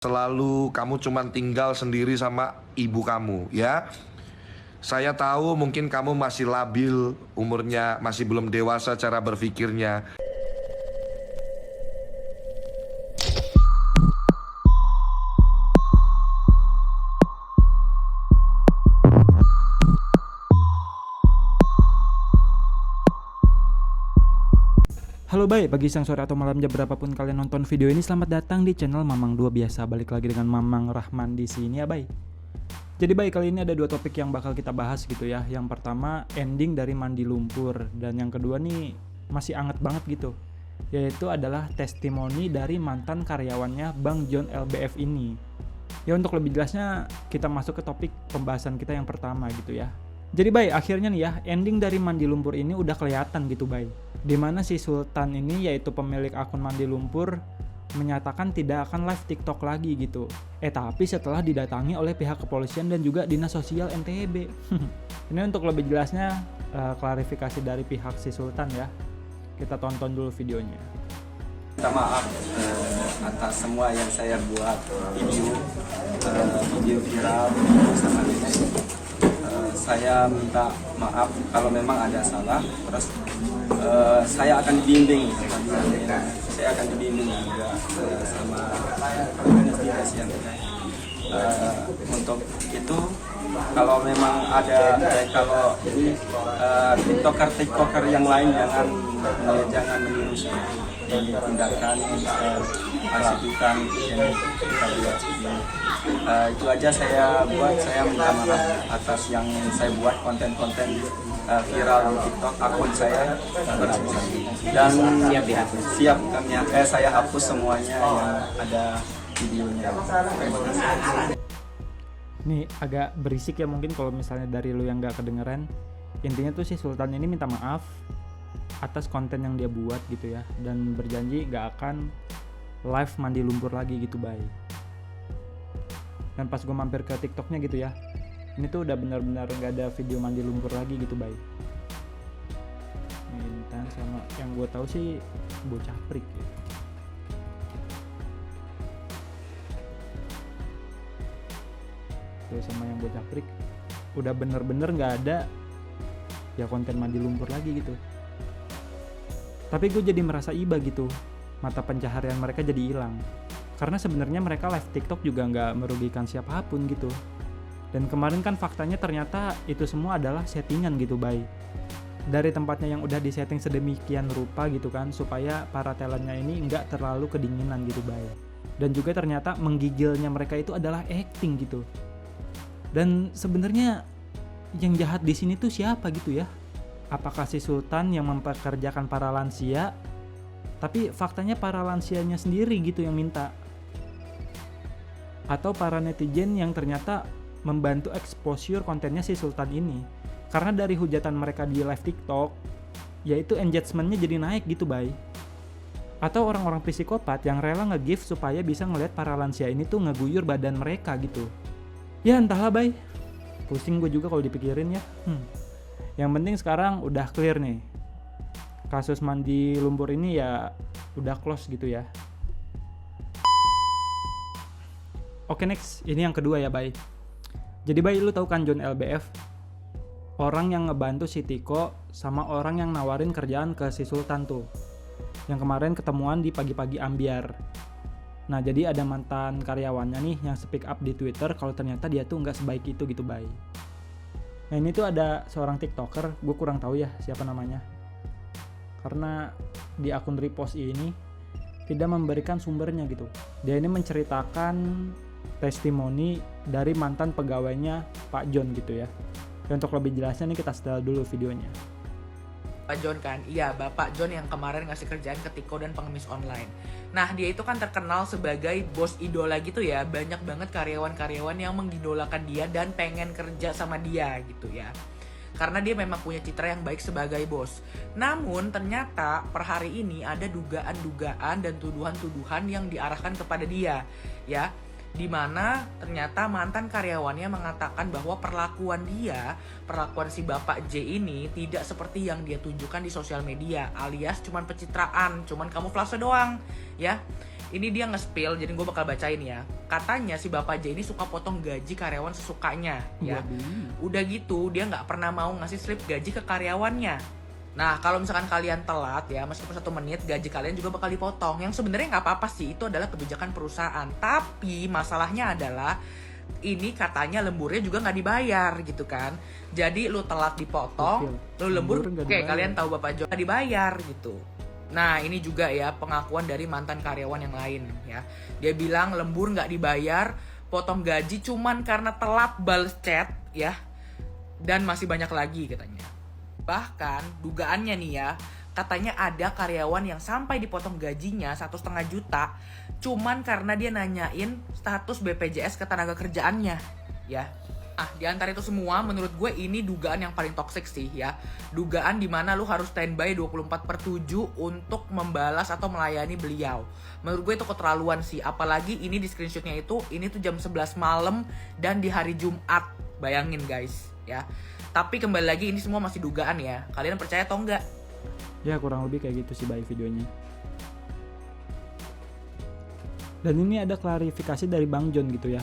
Selalu kamu cuman tinggal sendiri sama ibu kamu, ya. Saya tahu mungkin kamu masih labil, umurnya masih belum dewasa cara berpikirnya. Halo baik, pagi, siang, sore, atau malam jam berapapun kalian nonton video ini, selamat datang di channel Mamang 2 biasa. Balik lagi dengan Mamang Rahman di sini ya baik. Jadi baik, kali ini ada dua topik yang bakal kita bahas gitu ya. Yang pertama ending dari Mandi Lumpur, dan yang kedua nih masih anget banget gitu, yaitu adalah testimoni dari mantan karyawannya Bang John LBF ini. Ya untuk lebih jelasnya kita masuk ke topik pembahasan kita yang pertama gitu ya. Jadi baik, akhirnya nih ya, ending dari Mandi Lumpur ini udah kelihatan gitu baik. Dimana si Sultan ini, yaitu pemilik akun Mandi Lumpur, menyatakan tidak akan live TikTok lagi gitu. Tapi setelah didatangi oleh pihak kepolisian dan juga Dinas Sosial NTB. Ini untuk lebih jelasnya klarifikasi dari pihak si Sultan ya. Kita tonton dulu videonya. Minta maaf atas semua yang saya buat video viral sama ini. Saya minta maaf kalau memang ada salah. Terus saya akan dibimbing, juga sama dinas yang untuk itu. Kalau memang ada kalau tiktoker yang lain jangan meniru tindakan persecutan yang kita buat. Itu aja saya minta maaf atas yang saya buat konten-konten viral di TikTok akun saya, dan saya hapus semuanya yang ada videonya. Terima kasih. Nih agak berisik ya mungkin kalau misalnya dari lu yang gak kedengeran. Intinya tuh si Sultan ini minta maaf atas konten yang dia buat gitu ya, dan berjanji gak akan live Mandi Lumpur lagi gitu baik. Dan pas gue mampir ke TikToknya gitu ya, ini tuh udah benar-benar gak ada video Mandi Lumpur lagi gitu baik. Ini Intan sama yang gue tahu sih bocah prik ya. Tuh sama yang bocah prik udah bener-bener gak ada ya konten Mandi Lumpur lagi gitu. Tapi gue jadi merasa iba gitu, mata pencaharian mereka jadi hilang. Karena sebenarnya mereka live TikTok juga nggak merugikan siapapun gitu. Dan kemarin kan faktanya ternyata itu semua adalah settingan gitu baik. Dari tempatnya yang udah disetting sedemikian rupa gitu kan, supaya para talentnya ini nggak terlalu kedinginan gitu baik. Dan juga ternyata menggigilnya mereka itu adalah acting gitu. Dan sebenarnya yang jahat di sini tuh siapa gitu ya? Apakah si Sultan yang mempekerjakan para lansia, tapi faktanya para lansianya sendiri gitu yang minta? Atau para netizen yang ternyata membantu exposure kontennya si Sultan ini? Karena dari hujatan mereka di live TikTok, yaitu engagementnya jadi naik gitu bay. Atau orang-orang psikopat yang rela nge-give supaya bisa ngeliat para lansia ini tuh ngeguyur badan mereka gitu. Ya entahlah bay, pusing gue juga kalau dipikirin ya. Yang penting sekarang udah clear nih, kasus Mandi Lumpur ini ya udah close gitu ya. Oke next, ini yang kedua ya bay. Jadi bay, lu tahu kan John LBF? Orang yang ngebantu si Tiko sama orang yang nawarin kerjaan ke si Sultan tuh, yang kemarin ketemuan di pagi-pagi ambiar. Nah jadi ada mantan karyawannya nih yang speak up di Twitter kalau ternyata dia tuh nggak sebaik itu gitu bay. Nah ini tuh ada seorang TikToker, gue kurang tahu ya siapa namanya, karena di akun repost ini tidak memberikan sumbernya gitu. Dia ini menceritakan testimoni dari mantan pegawainya Pak John gitu ya. Dan untuk lebih jelasnya nih kita setel dulu videonya. Pak John kan, iya Bapak John yang kemarin ngasih kerjaan ke Tiko dan pengemis online. Nah dia itu kan terkenal sebagai bos idola gitu ya. Banyak banget karyawan-karyawan yang mengidolakan dia dan pengen kerja sama dia gitu ya. Karena dia memang punya citra yang baik sebagai bos. Namun ternyata per hari ini ada dugaan-dugaan dan tuduhan-tuduhan yang diarahkan kepada dia ya. Dimana ternyata mantan karyawannya mengatakan bahwa perlakuan si Bapak J ini tidak seperti yang dia tunjukkan di sosial media, alias cuman pencitraan, cuman kamuflase doang ya. Ini dia nge-spill, jadi gue bakal bacain ya. Katanya si Bapak J ini suka potong gaji karyawan sesukanya ya. Udah gitu dia nggak pernah mau ngasih slip gaji ke karyawannya. Nah kalau misalkan kalian telat ya, meskipun 1 menit, gaji kalian juga bakal dipotong. Yang sebenarnya nggak apa-apa sih, itu adalah kebijakan perusahaan. Tapi masalahnya adalah ini katanya lemburnya juga nggak dibayar gitu kan. Jadi lu telat dipotong, lu lembur, oke kalian tahu Bapak Jo nggak dibayar gitu. Nah ini juga ya pengakuan dari mantan karyawan yang lain ya. Dia bilang lembur nggak dibayar, potong gaji cuman karena telat bales chat ya. Dan masih banyak lagi katanya. Bahkan dugaannya nih ya, katanya ada karyawan yang sampai dipotong gajinya 1,5 juta cuman karena dia nanyain status BPJS ketenaga kerjaannya ya. Di antara itu semua menurut gue ini dugaan yang paling toksik sih ya. Dugaan dimana lu harus standby 24/7 untuk membalas atau melayani beliau. Menurut gue itu keterlaluan sih. Apalagi ini di screenshotnya itu, ini tuh jam 11 malam dan di hari Jumat. Bayangin guys ya. Tapi kembali lagi ini semua masih dugaan ya. Kalian percaya atau enggak? Ya kurang lebih kayak gitu sih Bay videonya. Dan ini ada klarifikasi dari Bang John gitu ya.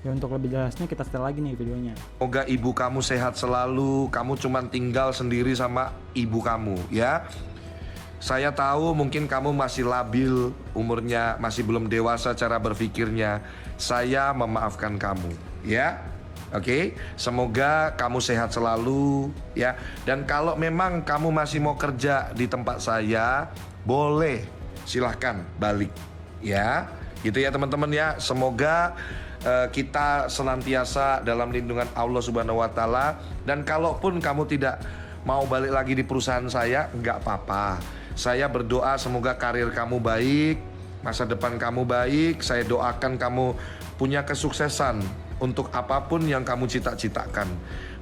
Ya untuk lebih jelasnya kita setel lagi nih videonya. Semoga ibu kamu sehat selalu, kamu cuman tinggal sendiri sama ibu kamu ya. Saya tahu mungkin kamu masih labil, umurnya masih belum dewasa cara berpikirnya. Saya memaafkan kamu ya. Oke, semoga kamu sehat selalu ya. Dan kalau memang kamu masih mau kerja di tempat saya, boleh silahkan balik ya. Gitu ya teman-teman ya. Semoga kita senantiasa dalam lindungan Allah Subhanahu wa Ta'ala. Dan kalaupun kamu tidak mau balik lagi di perusahaan saya, nggak apa-apa. Saya berdoa semoga karir kamu baik, masa depan kamu baik. Saya doakan kamu punya kesuksesan untuk apapun yang kamu cita-citakan.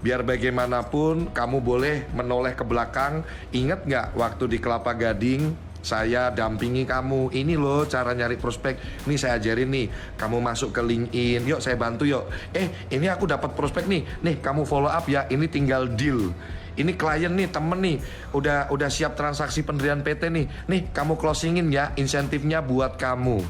Biar bagaimanapun kamu boleh menoleh ke belakang. Ingat nggak waktu di Kelapa Gading saya dampingi kamu, ini loh cara nyari prospek. Nih saya ajarin nih, kamu masuk ke LinkedIn, yuk saya bantu yuk. Ini aku dapat prospek nih kamu follow up ya, ini tinggal deal. Ini klien nih, temen nih, udah siap transaksi pendirian PT nih kamu closingin ya, insentifnya buat kamu.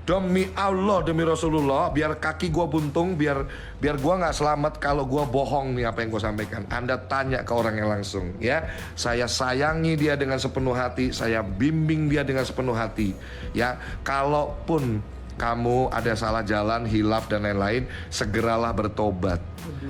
Demi Allah, demi Rasulullah, biar kaki gue buntung, biar gue nggak selamat kalau gue bohong nih apa yang gue sampaikan. Anda tanya ke orangnya langsung ya. Saya sayangi dia dengan sepenuh hati, saya bimbing dia dengan sepenuh hati ya. Kalaupun kamu ada salah jalan, hilaf dan lain-lain, segeralah bertobat.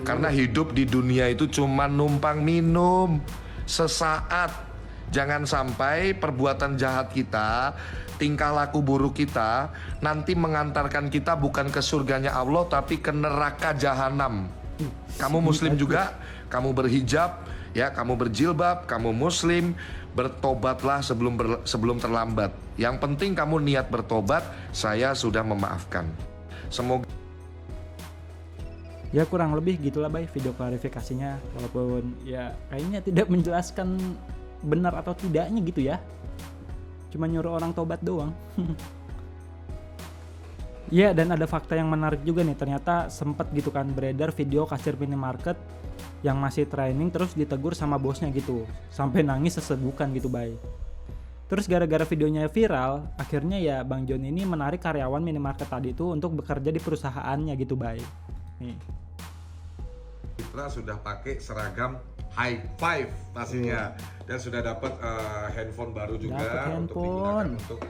Karena hidup di dunia itu cuma numpang minum sesaat. Jangan sampai perbuatan jahat kita, tingkah laku buruk kita nanti mengantarkan kita bukan ke surganya Allah tapi ke neraka jahanam. Kamu muslim juga, kamu berhijab ya, kamu berjilbab, kamu muslim, bertobatlah sebelum terlambat. Yang penting kamu niat bertobat, saya sudah memaafkan. Semoga Ya kurang lebih gitulah Bay video klarifikasinya, walaupun ya kayaknya tidak menjelaskan benar atau tidaknya gitu ya. Cuma nyuruh orang tobat doang. Ya dan ada fakta yang menarik juga nih, ternyata sempet gitu kan beredar video kasir minimarket yang masih training terus ditegur sama bosnya gitu, sampai nangis sesegukan gitu Bay. Terus gara-gara videonya viral, akhirnya ya Bang John ini menarik karyawan minimarket tadi itu untuk bekerja di perusahaannya gitu Bay. Nih. Citra sudah pakai seragam high five pastinya dan sudah dapat handphone baru juga untuk digunakan untuk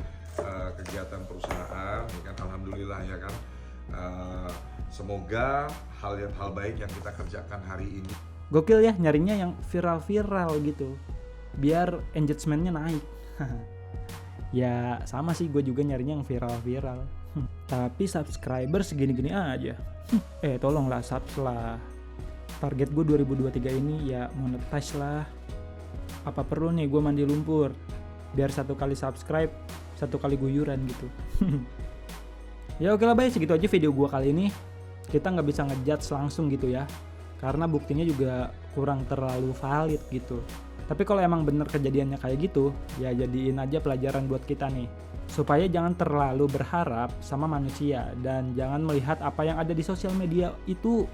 kegiatan perusahaan ya kan. Alhamdulillah ya kan. Semoga hal baik yang kita kerjakan hari ini. Gokil ya nyarinya yang viral-viral gitu biar engagementnya naik. Ya sama sih, gue juga nyarinya yang viral-viral. Tapi subscriber segini-gini aja. Tolonglah subs lah. Target gue 2023 ini ya monetize lah. Apa perlu nih gue mandi lumpur biar 1 kali subscribe 1 kali guyuran gitu. Ya oke lah Bay, segitu aja video gue kali ini. Kita nggak bisa ngejudge langsung gitu ya, karena buktinya juga kurang terlalu valid gitu. Tapi kalau emang bener kejadiannya kayak gitu, ya jadiin aja pelajaran buat kita nih, supaya jangan terlalu berharap sama manusia dan jangan melihat apa yang ada di sosial media itu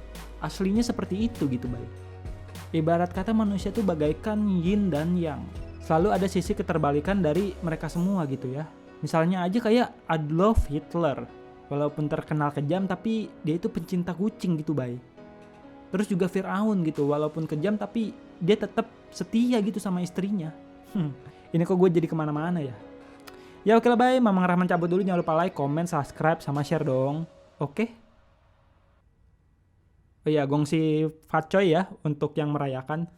aslinya seperti itu gitu Bay. Ibarat kata manusia tuh bagaikan yin dan yang, selalu ada sisi keterbalikan dari mereka semua gitu ya. Misalnya aja kayak Adolf Hitler, walaupun terkenal kejam tapi dia itu pencinta kucing gitu bay. Terus juga Firaun gitu, walaupun kejam tapi dia tetap setia gitu sama istrinya. Ini kok gue jadi kemana-mana ya. Ya oke lah bay, Mamang Rahman cabut dulu, jangan lupa like, comment, subscribe, sama share dong. Oke? Oh iya, gongsi Fatcoy ya untuk yang merayakan.